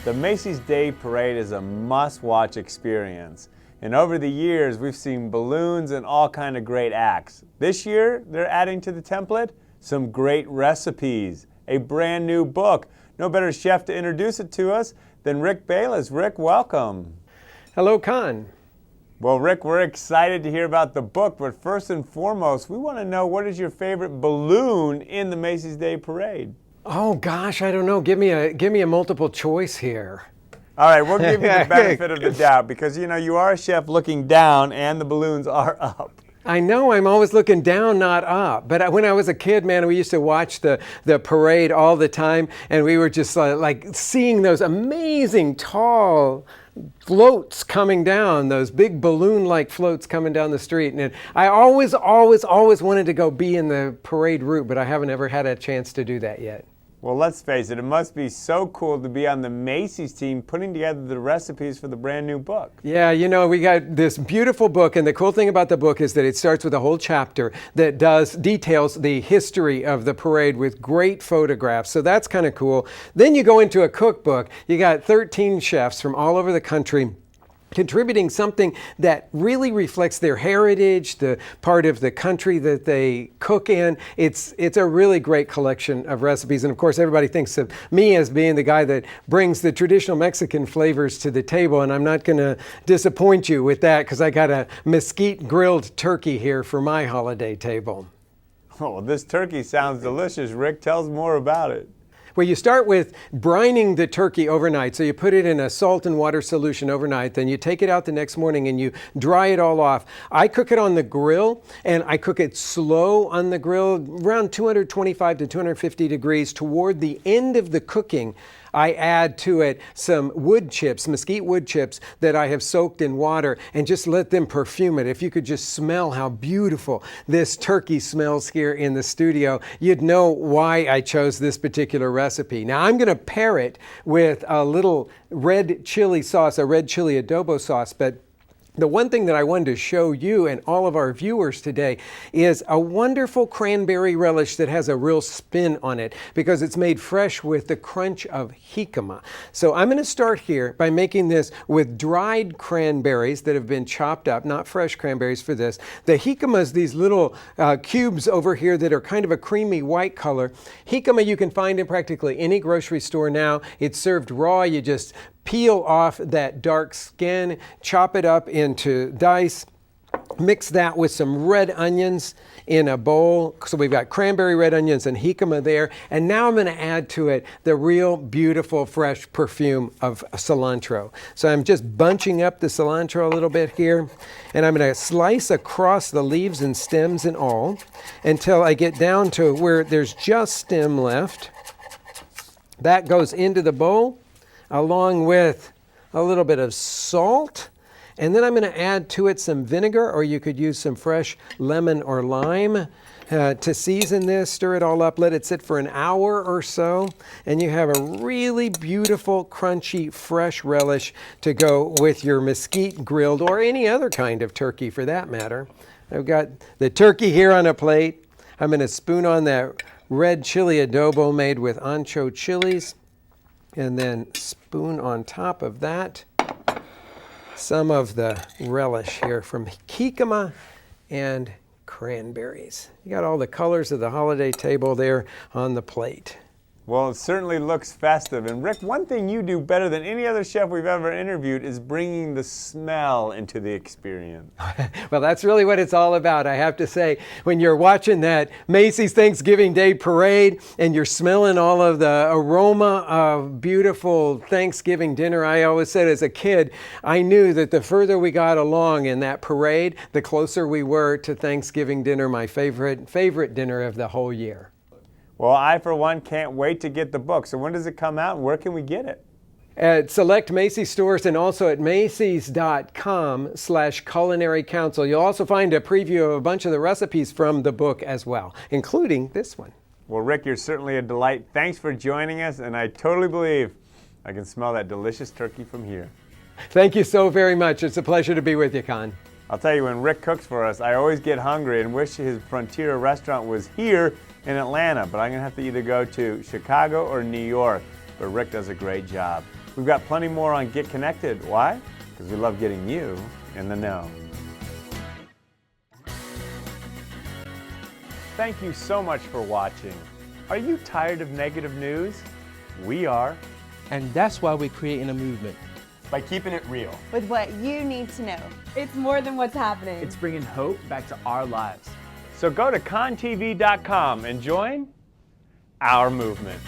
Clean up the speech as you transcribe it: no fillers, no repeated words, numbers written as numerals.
The Macy's Day Parade is a must-watch experience. And over the years, we've seen balloons and all kind of great acts. This year, they're adding to the template some great recipes, a brand new book. No better chef to introduce it to us than Rick Bayless. Rick, welcome. Hello, Con. Well, Rick, we're excited to hear about the book, but first and foremost, we want to know, what is your favorite balloon in the Macy's Day Parade? Oh gosh, I don't know. Give me a multiple choice here. All right, we'll give you the benefit of the doubt because you are a chef looking down and the balloons are up. I know, I'm always looking down, not up. But when I was a kid, man, we used to watch the parade all the time, and we were just like seeing those amazing tall floats coming down, those big balloon-like floats coming down the street. And I always wanted to go be in the parade route, but I haven't ever had a chance to do that yet. Well, let's face it must be so cool to be on the Macy's team putting together the recipes for the brand new book. Yeah, we got this beautiful book, and the cool thing about the book is that it starts with a whole chapter that details the history of the parade with great photographs, so that's kind of cool. Then you go into a cookbook. You got 13 chefs from all over the country contributing something that really reflects their heritage, the part of the country that they cook in. It's a really great collection of recipes. And of course, everybody thinks of me as being the guy that brings the traditional Mexican flavors to the table. And I'm not going to disappoint you with that because I got a Mesquite grilled turkey here for my holiday table. Oh, this turkey sounds delicious. Rick, tell us more about it. Well, you start with brining the turkey overnight. So you put it in a salt and water solution overnight. Then you take it out the next morning and you dry it all off. I cook it on the grill, and I cook it slow on the grill, around 225 to 250 degrees. Toward the end of the cooking, I add to it some wood chips, mesquite wood chips that I have soaked in water, and just let them perfume it. If you could just smell how beautiful this turkey smells here in the studio, you'd know why I chose this particular recipe. Now I'm going to pair it with a little red chili sauce, a red chili adobo sauce, but the one thing that I wanted to show you and all of our viewers today is a wonderful cranberry relish that has a real spin on it because it's made fresh with the crunch of jicama. So I'm going to start here by making this with dried cranberries that have been chopped up, not fresh cranberries for this. The jicama is these little cubes over here that are kind of a creamy white color. Jicama you can find in practically any grocery store now. It's served raw. You just peel off that dark skin, chop it up into dice, mix that with some red onions in a bowl. So we've got cranberry, red onions, and jicama there. And now I'm going to add to it the real beautiful fresh perfume of cilantro. So I'm just bunching up the cilantro a little bit here, and I'm going to slice across the leaves and stems and all until I get down to where there's just stem left. That goes into the bowl, along with a little bit of salt. And then I'm going to add to it some vinegar, or you could use some fresh lemon or lime to season this. Stir it all up, let it sit for an hour or so, and you have a really beautiful, crunchy, fresh relish to go with your mesquite grilled or any other kind of turkey for that matter. I've got the turkey here on a plate. I'm going to spoon on that red chili adobo made with ancho chilies, and then spoon on top of that some of the relish here from jicama and cranberries. You got all the colors of the holiday table there on the plate. Well, it certainly looks festive. And Rick, one thing you do better than any other chef we've ever interviewed is bringing the smell into the experience. Well, that's really what it's all about. I have to say, when you're watching that Macy's Thanksgiving Day Parade and you're smelling all of the aroma of beautiful Thanksgiving dinner, I always said as a kid, I knew that the further we got along in that parade, the closer we were to Thanksgiving dinner, my favorite dinner of the whole year. Well, I, for one, can't wait to get the book. So when does it come out and where can we get it? At select Macy's stores and also at Macys.com/culinary council. You'll also find a preview of a bunch of the recipes from the book as well, including this one. Well, Rick, you're certainly a delight. Thanks for joining us, and I totally believe I can smell that delicious turkey from here. Thank you so very much. It's a pleasure to be with you, Con. I'll tell you, when Rick cooks for us, I always get hungry and wish his Frontier restaurant was here in Atlanta, but I'm going to have to either go to Chicago or New York, but Rick does a great job. We've got plenty more on Get Connected. Why? Because we love getting you in the know. Thank you so much for watching. Are you tired of negative news? We are. And that's why we're creating a movement. By keeping it real. With what you need to know. It's more than what's happening. It's bringing hope back to our lives. So go to contv.com and join our movement.